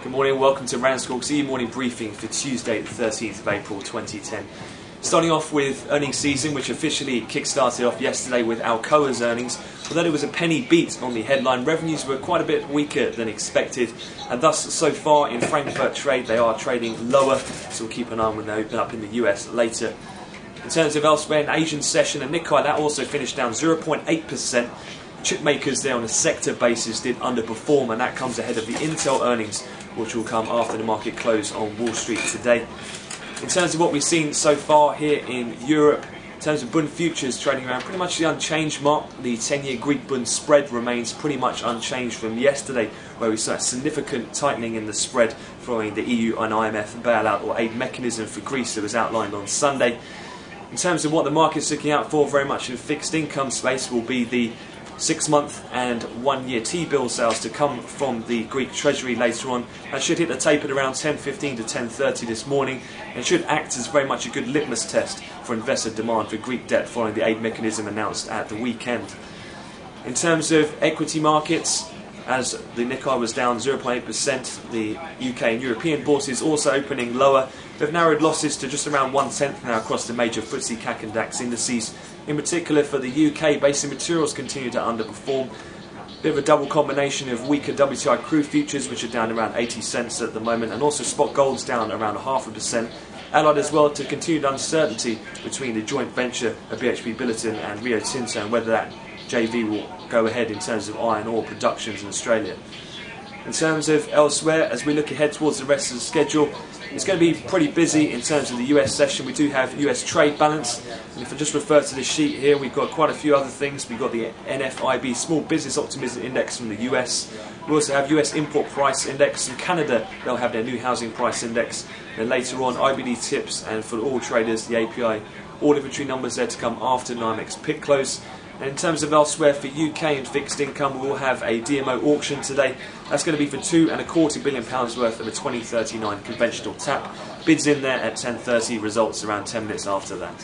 Good morning, welcome to RANsquawk's e-morning briefing for Tuesday the 13th of April 2010. Starting off with earnings season, which officially kick-started off yesterday with Alcoa's earnings. Although there was a penny beat on the headline, revenues were quite a bit weaker than expected, and thus so far in Frankfurt trade they are trading lower, so we'll keep an eye on when they open up in the US later. In terms of elsewhere in Asian session, and Nikkei, that also finished down 0.8%. Chip makers there on a sector basis did underperform, and that comes ahead of the Intel earnings, which will come after the market close on Wall Street today. In terms of what we've seen so far here in Europe, in terms of Bund futures trading around pretty much the unchanged mark. The 10-year Greek Bund spread remains pretty much unchanged from yesterday, where we saw a significant tightening in the spread following the EU and IMF bailout or aid mechanism for Greece that was outlined on Sunday. In terms of what the market's looking out for very much in fixed income space will be the 6-month and 1-year T-bill sales to come from the Greek Treasury later on. That should hit the tape at around 10:15 to 10:30 this morning, and should act as very much a good litmus test for investor demand for Greek debt following the aid mechanism announced at the weekend. In terms of equity markets, as the Nikkei was down 0.8%, the UK and European bourses also opening lower. They've narrowed losses to just around 1/10 now across the major FTSE CAC and DAX indices. In particular for the UK, basic materials continue to underperform. Bit of a double combination of weaker WTI crude futures, which are down around 80 cents at the moment, and also spot gold's down around 0.5%. Allied as well to continued uncertainty between the joint venture of BHP Billiton and Rio Tinto, and whether that JV will go ahead in terms of iron ore productions in Australia. In terms of elsewhere, as we look ahead towards the rest of the schedule, it's going to be pretty busy in terms of the US session. We do have US trade balance, and if I just refer to this sheet here, we've got quite a few other things. We've got the NFIB Small Business Optimism Index from the US. We also have US Import Price Index. In Canada, they'll have their new Housing Price Index. Then later on, IBD tips, and for all traders, the API all inventory numbers there to come after NYMEX pick close. And in terms of elsewhere for UK and fixed income, we will have a DMO auction today. That's going to be for £2.25 billion worth of a 2039 conventional tap. Bids in there at 10:30, results around 10 minutes after that.